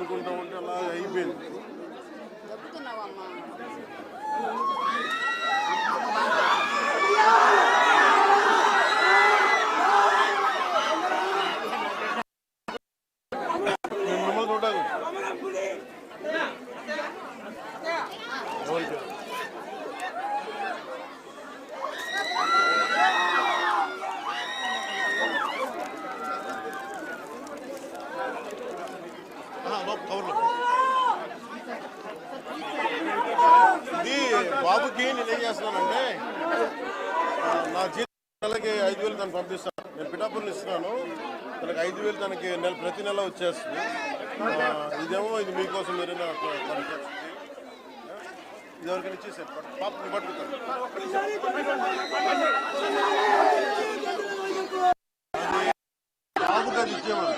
అనుకుంటా ఉంటే అలా అయిపోయింది. నేను మిమ్మల్ని చూడాలి. ఇది బాబుకి నేనేం చేస్తున్నానంటే నా జీతాలకి 5,000 తను పంపిస్తాను. నేను పిఠాపురం ఇస్తున్నాను, తనకి 5,000 తనకి ప్రతి నెల వచ్చేస్తుంది. ఇదేమో ఇది మీకోసం మీరు ఇది ఎవరికైనా ఇచ్చేసారు. పాపని పట్టుకుంటాను. బాబుకి అది ఇచ్చేవాడు.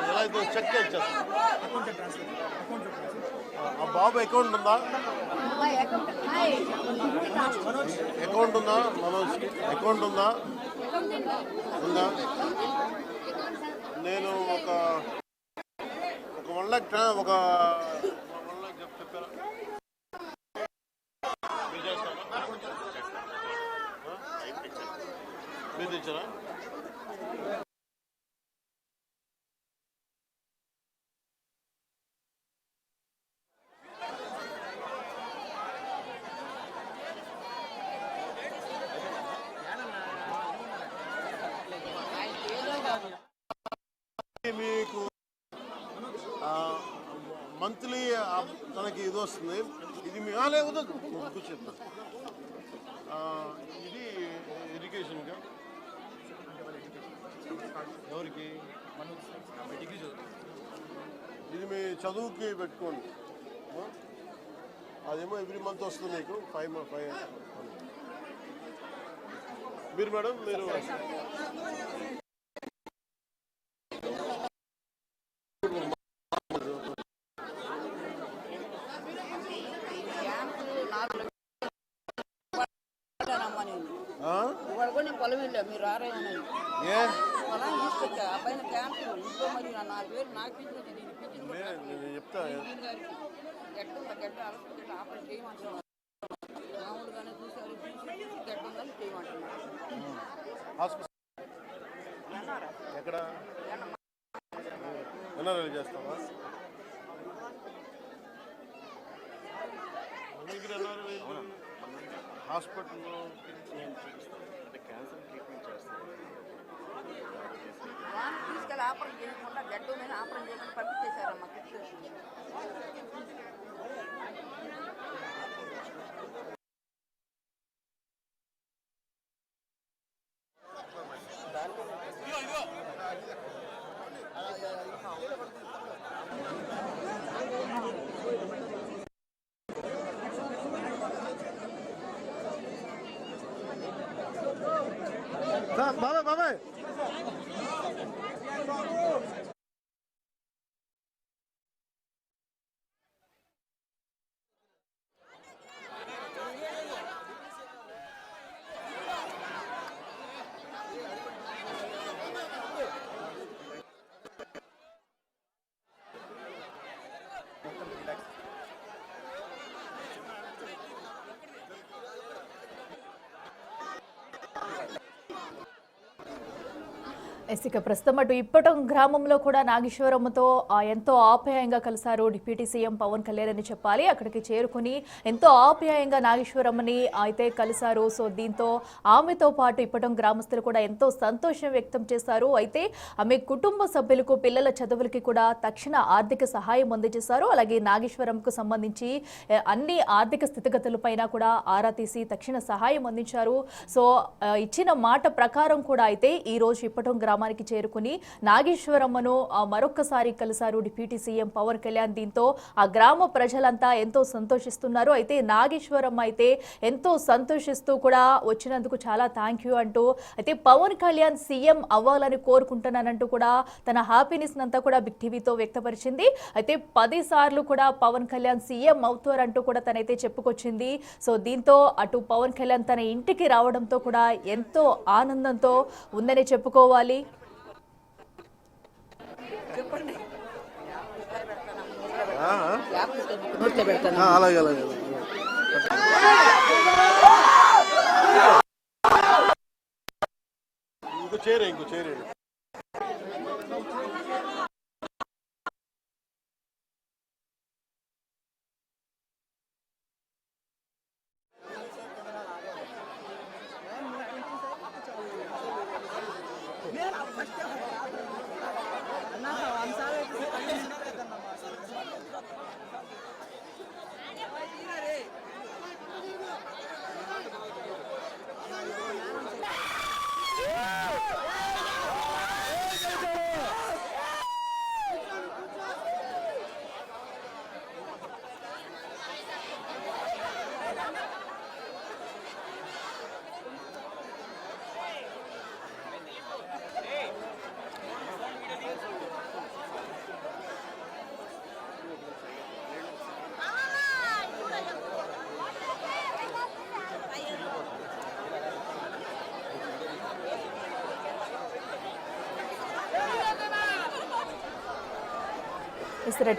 ఎలా అయితే చెక్ ఇచ్చేస్తాను. ఆ బాబు అకౌంట్ ఉందా? అకౌంట్ ఉందా? మనోజ్కి అకౌంట్ ఉందా? ఉందా? నేను ఒక 1 lakh ఒక 1 lakh చెప్తారా? మీరు తెచ్చారా? మీకు మంత్లీ తనకి ఇది వస్తుంది. ఇది మీ లేకపోతే కూర్చోండి. ఇది ఎడ్యుకేషన్గా ఎవరికి? ఇది మీ చదువుకి పెట్టుకోండి. అదేమో ఎవ్రీ మంత్ వస్తుంది మీకు 5. మీరు మేడం మీరు పొలం వెళ్ళా మీరు రారేమని పొలం తీసుకొచ్చా. అబ్బాయిని క్యాన్సర్ ఇంట్లో మరి 4,000 నాకు చెప్తా. గడ్డ అలసి ఆపరేషన్ చేయమంటున్నారు. మామూలుగానే చూసారు, గడ్డ ఉందని చేయమంటున్నారు. ఎక్కడ ఎన్ఆర్ఐ చేస్తావా? హాస్పిటల్లో క్యాన్సర్ ట్రీట్మెంట్ చేస్తాను. తీసుకెళ్ళి ఆపరేషన్ చేయకుండా గడ్డ మీద ఆపరేషన్ చేయకుండా పంపించేశారమ్మా. బాబాయ్ ఇక ప్రస్తుతం అటు ఇప్పటం గ్రామంలో కూడా నాగేశ్వరమ్మతో ఎంతో ఆప్యాయంగా కలిశారు డిప్యూటీ సీఎం పవన్ కళ్యాణ్ అని చెప్పాలి. అక్కడికి చేరుకుని ఎంతో ఆప్యాయంగా నాగేశ్వరమ్మని అయితే కలిశారు. సో దీంతో ఆమెతో పాటు ఇప్పటం గ్రామస్తులు కూడా ఎంతో సంతోషం వ్యక్తం చేశారు. అయితే ఆమె కుటుంబ సభ్యులకు పిల్లల చదువులకి కూడా తక్షణ ఆర్థిక సహాయం అందజేశారు. అలాగే నాగేశ్వరంకు సంబంధించి అన్ని ఆర్థిక స్థితిగతులపైన కూడా ఆరా తీసి తక్షణ సహాయం అందించారు. సో ఇచ్చిన మాట ప్రకారం కూడా అయితే ఈ రోజు ఇప్పటం గ్రామ గ్రామానికి చేరుకుని నాగేశ్వరమ్మను మరొక్కసారి కలిశారు డిప్యూటీ సీఎం పవన్ కళ్యాణ్. దీంతో ఆ గ్రామ ప్రజలంతా ఎంతో సంతోషిస్తున్నారు. అయితే నాగేశ్వరమ్మ అయితే ఎంతో సంతోషిస్తూ కూడా వచ్చినందుకు చాలా థ్యాంక్ యూ అంటూ అయితే పవన్ కళ్యాణ్ సీఎం అవ్వాలని కోరుకుంటున్నానంటూ కూడా తన హ్యాపీనెస్ అంతా కూడా బిగ్ టీవీతో వ్యక్తపరిచింది. అయితే 10 సార్లు కూడా పవన్ కళ్యాణ్ సీఎం అవుతారంటూ కూడా తనైతే చెప్పుకొచ్చింది. సో దీంతో అటు పవన్ కళ్యాణ్ తన ఇంటికి రావడంతో కూడా ఎంతో ఆనందంతో ఉందని చెప్పుకోవాలి. చెప్పండి అలాగే అలాగే ఇంకో చేరే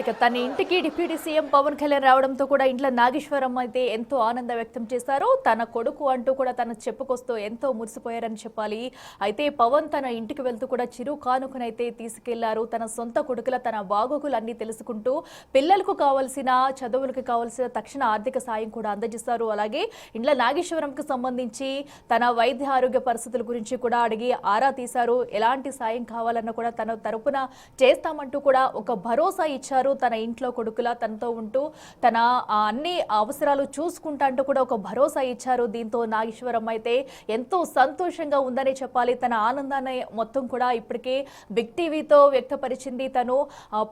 ఇక తన ఇంటికి డిప్యూటీ సీఎం పవన్ కళ్యాణ్ రావడంతో కూడా ఇంట్లో నాగేశ్వరమ్మ అయితే ఎంతో ఆనందం వ్యక్తం చేశారు. తన కొడుకు అంటూ కూడా తన చెప్పుకొస్తూ ఎంతో మురిసిపోయారని చెప్పాలి. అయితే పవన్ తన ఇంటికి వెళ్తూ కూడా చిరు కానుకనైతే తీసుకెళ్లారు. తన సొంత కొడుకుల తన బాగోగులన్నీ తెలుసుకుంటూ పిల్లలకు కావాల్సిన చదువులకు కావాల్సిన తక్షణ ఆర్థిక సాయం కూడా అందజేస్తారు. అలాగే ఇంట్లో నాగేశ్వరంకి సంబంధించి తన వైద్య ఆరోగ్య పరిస్థితుల గురించి కూడా అడిగి ఆరా తీశారు. ఎలాంటి సాయం కావాలన్నా కూడా తన తరపున చేస్తామంటూ కూడా ఒక భరోసా ఇచ్చారు. తన ఇంట్లో కొడుకులా తనతో ఉంటూ తన అన్ని అవసరాలు చూసుకుంటా అంటూ కూడా ఒక భరోసా ఇచ్చారు. దీంతో నాగేశ్వరమ్మ అయితే ఎంతో సంతోషంగా ఉందని చెప్పాలి. తన ఆనందాన్ని మొత్తం కూడా ఇప్పటికే బిగ్ టీవీతో వ్యక్తపరిచింది. తను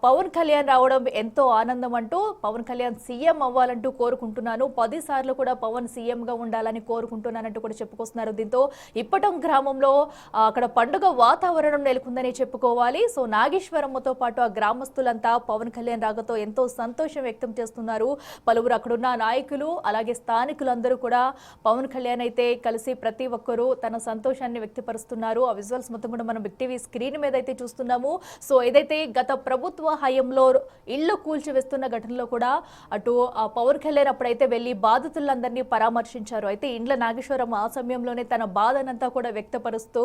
పవన్ కళ్యాణ్ రావడం ఎంతో ఆనందం అంటూ పవన్ కళ్యాణ్ సీఎం అవ్వాలంటూ కోరుకుంటున్నాను, 10 సార్లు కూడా పవన్ సీఎం గా ఉండాలని కోరుకుంటున్నానంటూ కూడా చెప్పుకొస్తున్నారు. దీంతో ఇప్పటం గ్రామంలో అక్కడ పండుగ వాతావరణం నెలకొందని చెప్పుకోవాలి. సో నాగేశ్వరమ్మతో పాటు ఆ గ్రామస్తులంతా పవన్ కళ్యాణ్ రాకతో ఎంతో సంతోషం వ్యక్తం చేస్తున్నారు. పలువురు అక్కడున్న నాయకులు అలాగే స్థానికులందరూ కూడా పవన్ కళ్యాణ్ అయితే కలిసి ప్రతి ఒక్కరూ తన సంతోషాన్ని వ్యక్తపరుస్తున్నారు. ఆ విజువల్స్ మొత్తం కూడా మనం బిగ్ టీవీ స్క్రీన్ మీద అయితే చూస్తున్నాము. సో ఏదైతే గత ప్రభుత్వ హయాంలో ఇళ్లు కూల్చివేస్తున్న ఘటనలో కూడా అటు పవన్ కళ్యాణ్ అప్పుడైతే వెళ్లి బాధితులందరినీ పరామర్శించారు. అయితే ఇండ్ల నాగేశ్వరం ఆ సమయంలోనే తన బాధనంతా కూడా వ్యక్తపరుస్తూ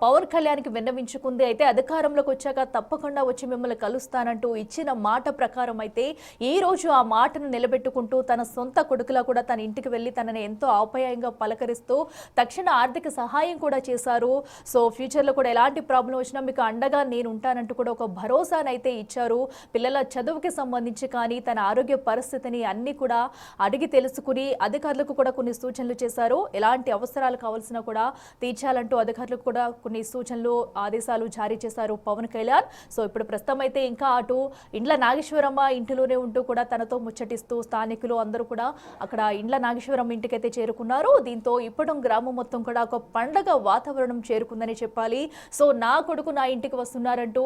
పవన్ కళ్యాణ్కి విన్నవించుకుంది. అయితే అధికారంలోకి వచ్చాక తప్పకుండా వచ్చి మిమ్మల్ని కలుస్తానంటూ ఇచ్చిన మాట ప్రకారం అయితే ఈ రోజు ఆ మాటను నిలబెట్టుకుంటూ తన సొంత కొడుకులా కూడా తన ఇంటికి వెళ్లి తనని ఎంతో ఆప్యాయంగా పలకరిస్తూ తక్షణ ఆర్థిక సహాయం కూడా చేశారు. సో ఫ్యూచర్ లో కూడా ఎలాంటి ప్రాబ్లం వచ్చినా మీకు అండగా నేను ఉంటానంటూ కూడా ఒక భరోసానైతే ఇచ్చారు. పిల్లల చదువుకి సంబంధించి కానీ తన ఆరోగ్య పరిస్థితిని అన్ని కూడా అడిగి తెలుసుకుని అధికారులకు కూడా కొన్ని సూచనలు చేశారు. ఎలాంటి అవసరాలు కావాల్సినా కూడా తీర్చాలంటూ అధికారులకు కూడా కొన్ని సూచనలు ఆదేశాలు జారీ చేశారు పవన్ కళ్యాణ్. సో ఇప్పుడు ప్రస్తుతం అయితే ఇంకా అటు ఇండ్ల నాగేశ్వరమ్మ ఇంటిలోనే ఉంటూ కూడా తనతో ముచ్చటిస్తూ స్థానికులు అందరూ కూడా అక్కడ ఇండ్ల నాగేశ్వరమ్మ ఇంటికైతే చేరుకున్నారు. దీంతో ఇప్పటం గ్రామం మొత్తం కూడా ఒక పండగ వాతావరణం చేరుకుందని చెప్పాలి. సో నా కొడుకు నా ఇంటికి వస్తున్నారంటూ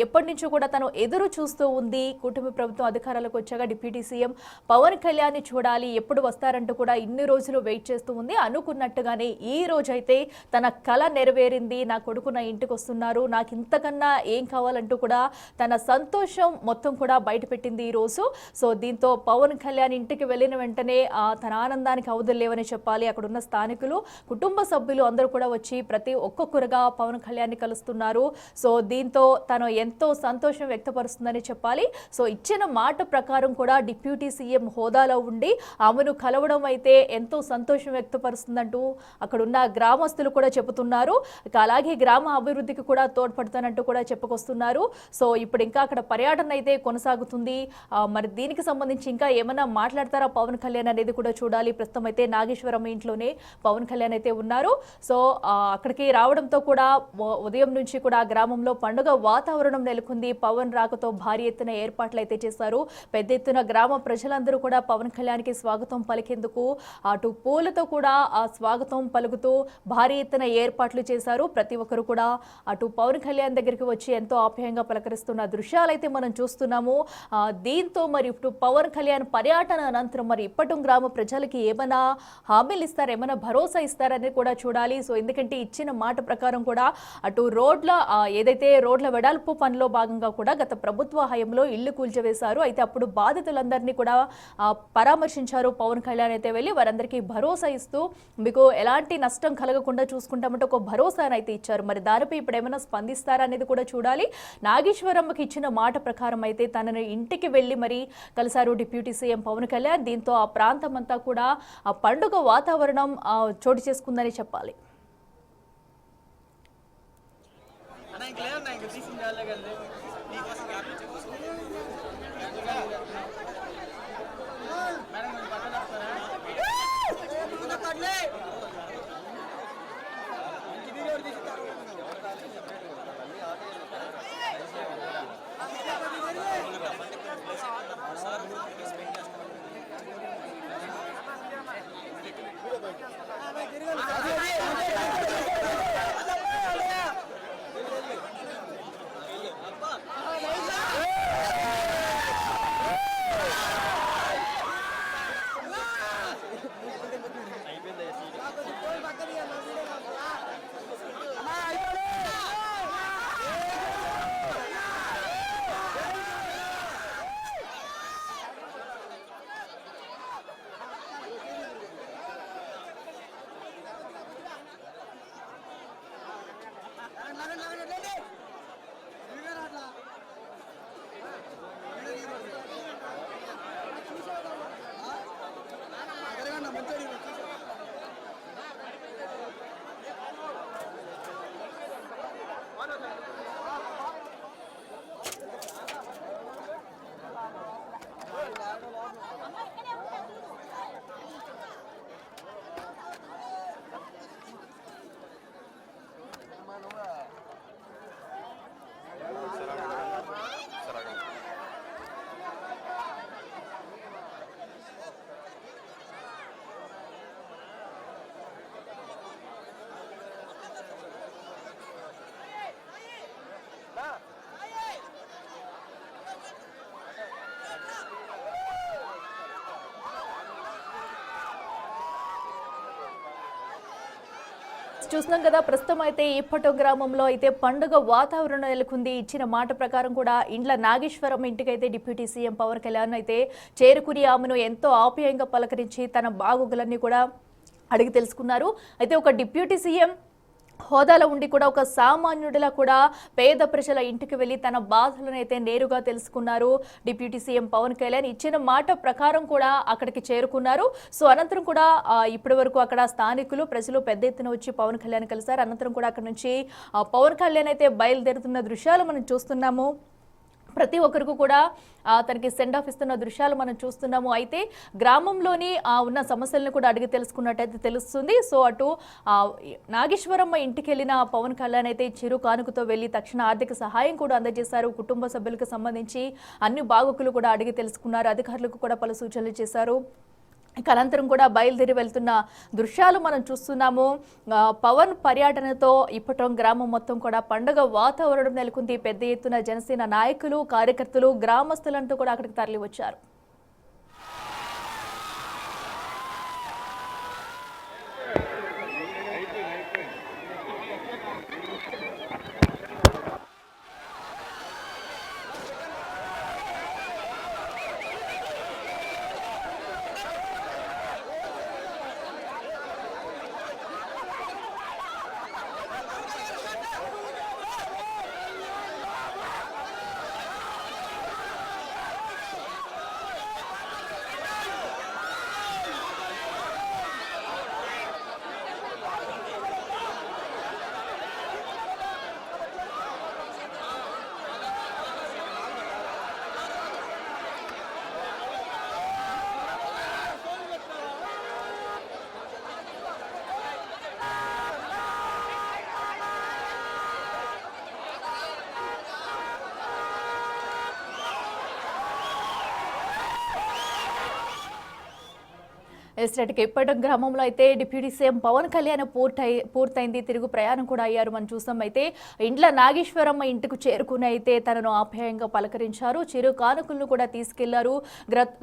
ఎప్పటి నుంచో కూడా తను ఎదురు చూస్తూ ఉంది. కూటమి ప్రభుత్వం అధికారాలకు వచ్చాక డిప్యూటీ సీఎం పవన్ కళ్యాణ్ చూడాలి ఎప్పుడు వస్తారంటూ కూడా ఇన్ని రోజులు వెయిట్ చేస్తూ ఉంది. అనుకున్నట్టుగానే ఈ రోజైతే తన కళ నెరవేరింది. నా కొడుకు నా ఇంటికి వస్తున్నారు, నాకు ఇంతకన్నా ఏం కావాలంటూ కూడా తన సంతోషం మొత్తం కూడా బయటపెట్టింది ఈ రోజు. సో దీంతో పవన్ కళ్యాణ్ ఇంటికి వెళ్ళిన వెంటనే తన ఆనందానికి అవధులు లేవని చెప్పాలి. అక్కడ ఉన్న స్థానికులు కుటుంబ సభ్యులు అందరూ కూడా వచ్చి ప్రతి ఒక్కొక్కరుగా పవన్ కళ్యాణ్ ని కలుస్తున్నారు. సో దీంతో తను ఎంతో సంతోషం వ్యక్తపరుస్తుందని చెప్పాలి. సో ఇచ్చిన మాట ప్రకారం కూడా డిప్యూటీ సీఎం హోదాలో ఉండి ఆమెను కలవడం అయితే ఎంతో సంతోషం వ్యక్తపరుస్తుందంటూ అక్కడున్న గ్రామస్తులు కూడా చెబుతున్నారు. అలాగే గ్రామ అభివృద్ధికి కూడా తోడ్పడుతానంటూ కూడా చెప్పుకొస్తున్నారు. సో ఇప్పుడు ఇంకా అక్కడ పర్యటన అయితే కొనసాగుతుంది. మరి దీనికి సంబంధించి ఇంకా ఏమైనా మాట్లాడతారా పవన్ కళ్యాణ్ అనేది కూడా చూడాలి. ప్రస్తుతం అయితే నాగేశ్వరం ఇంట్లోనే పవన్ కళ్యాణ్ అయితే ఉన్నారు. సో అక్కడికి రావడంతో కూడా ఉదయం నుంచి కూడా గ్రామంలో పండుగ వాతావరణం నెలకొంది. పవన్ రాకతో భారీ ఎత్తున ఏర్పాట్లు అయితే చేశారు. పెద్ద ఎత్తున గ్రామ ప్రజలందరూ కూడా పవన్ కళ్యాణ్కి స్వాగతం పలికేందుకు అటు పూలతో కూడా స్వాగతం పలుకుతూ భారీ ఎత్తున ఏర్పాట్లు చేశారు. ప్రతి ఒక్కరు కూడా అటు పవన్ కళ్యాణ్ దగ్గరికి వచ్చి ఎంతో ఆప్యాయంగా పలకరిస్తున్న దృశ్యాలైతే మనం చూస్తున్నాము. దీంతో మరి ఇప్పుడు పవన్ కళ్యాణ్ పర్యటన అనంతరం మరి ఇప్పటం గ్రామ ప్రజలకి ఏమైనా హామీలు ఇస్తారు, ఏమైనా భరోసా ఇస్తారనేది కూడా చూడాలి. సో ఎందుకంటే ఇచ్చిన మాట ప్రకారం కూడా అటు ఏదైతే రోడ్ల వెడల్పు పనిలో భాగంగా కూడా గత ప్రభుత్వ హయాంలో ఇళ్లు కూల్చివేశారు. అయితే అప్పుడు బాధితులందరినీ కూడా పరామర్శించారు పవన్ కళ్యాణ్. అయితే వెళ్ళి వారందరికీ భరోసా ఇస్తూ మీకు ఎలాంటి నష్టం కలగకుండా చూసుకుంటామంటే ఒక భరోసానైతే ఇచ్చారు. మరి దానిపై ఇప్పుడు ఏమైనా స్పందిస్తారా అనేది కూడా చూడాలి. నాగేశ్వరమ్మకి ఇచ్చిన మాట ప్రకారం అయితే తనని ఇంటికి వెళ్ళి మరి కలిశారు డిప్యూటీ సీఎం పవన్ కళ్యాణ్. దీంతో ఆ ప్రాంతం అంతా కూడా ఆ పండుగ వాతావరణం చోటు చేసుకుందని చెప్పాలి. చూస్తున్నాం కదా, ప్రస్తుతం అయితే ఇప్పటో గ్రామంలో అయితే పండుగ వాతావరణం నెలకొంది. ఇచ్చిన మాట ప్రకారం కూడా ఇండ్ల నాగేశ్వరం ఇంటికైతే డిప్యూటీ సీఎం పవన్ కళ్యాణ్ అయితే చేరుకుని ఆమెను ఎంతో ఆప్యాయంగా పలకరించి తన బాగోగులన్నీ కూడా అడిగి తెలుసుకున్నారు. అయితే ఒక డిప్యూటీ సీఎం హోదాలో ఉండి కూడా ఒక సామాన్యుడిలా కూడా పేద ప్రజల ఇంటికి వెళ్ళి తన బాధలను అయితే నేరుగా తెలుసుకున్నారు డిప్యూటీ సీఎం పవన్ కళ్యాణ్. ఇచ్చిన మాట ప్రకారం కూడా అక్కడికి చేరుకున్నారు. సో అనంతరం కూడా ఇప్పటి వరకు అక్కడ స్థానికులు ప్రజలు పెద్ద ఎత్తున వచ్చి పవన్ కళ్యాణ్ కలిశారు. అనంతరం కూడా అక్కడ నుంచి పవన్ కళ్యాణ్ అయితే బయలుదేరుతున్న దృశ్యాలు మనం చూస్తున్నాము. ప్రతి ఒక్కరికి కూడా తనకి సెండ్ ఆఫ్ ఇస్తున్న దృశ్యాలు మనం చూస్తున్నాము. అయితే గ్రామంలోని ఉన్న సమస్యలను కూడా అడిగి తెలుసుకున్నట్టయితే తెలుస్తుంది. సో అటు నాగేశ్వరమ్మ ఇంటికి వెళ్ళిన పవన్ కళ్యాణ్ అయితే చిరు కానుకతో వెళ్ళి తక్షణ ఆర్థిక సహాయం కూడా అందజేశారు. కుటుంబ సభ్యులకు సంబంధించి అన్ని బాగోగులు కూడా అడిగి తెలుసుకున్నారు. అధికారులకు కూడా పలు సూచనలు చేశారు. ఇక అనంతరం కూడా బయలుదేరి వెళ్తున్న దృశ్యాలు మనం చూస్తున్నాము. పవన్ పర్యటనతో ఇప్పటం గ్రామం మొత్తం కూడా పండుగ వాతావరణం నెలకొంది. పెద్ద ఎత్తున జనసేన నాయకులు, కార్యకర్తలు, గ్రామస్తులంటూ కూడా అక్కడికి తరలి వచ్చారు. ఎస్టేట్కి ఇప్పటం గ్రామంలో అయితే డిప్యూటీ సీఎం పవన్ కళ్యాణ్ పూర్తయింది. తిరుగు ప్రయాణం కూడా అయ్యారు. మనం చూసాం. అయితే ఇండ్ల నాగేశ్వరమ్మ ఇంటికి చేరుకుని అయితే తనను ఆప్యాయంగా పలకరించారు. చిరు కానుకలను కూడా తీసుకెళ్లారు.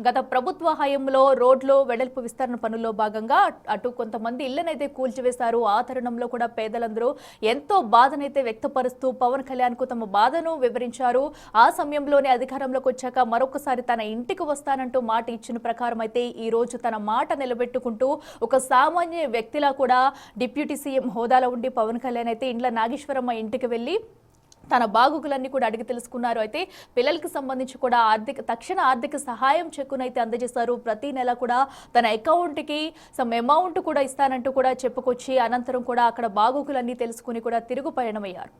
గత ప్రభుత్వ హయాంలో రోడ్లు వెడల్పు విస్తరణ పనుల్లో భాగంగా అటు కొంతమంది ఇళ్లనైతే కూల్చివేశారు. ఆ తరుణంలో కూడా పేదలందరూ ఎంతో బాధనైతే వ్యక్తపరుస్తూ పవన్ కళ్యాణ్ కు తమ బాధను వివరించారు. ఆ సమయంలోనే అధికారంలోకి వచ్చాక మరొకసారి తన ఇంటికి వస్తానంటూ మాట ఇచ్చిన ప్రకారం అయితే ఈ రోజు తన మాట నిలబెట్టుకుంటూ ఒక సామాన్య వ్యక్తిలా కూడా డిప్యూటీ సీఎం హోదాలో ఉండి పవన్ కళ్యాణ్ అయితే ఇండ్ల నాగేశ్వరమ్మ ఇంటికి వెళ్లి తన బాగోగులన్నీ కూడా అడిగి తెలుసుకున్నారు. అయితే పిల్లలకి సంబంధించి కూడా తక్షణ ఆర్థిక సహాయం చెక్కునైతే అందజేశారు. ప్రతి నెల కూడా తన అకౌంట్కి సమ్ అమౌంట్ కూడా ఇస్తానంటూ కూడా చెప్పుకొచ్చి అనంతరం కూడా అక్కడ బాగోగులన్నీ తెలుసుకుని కూడా తిరుగు పయనమయ్యారు.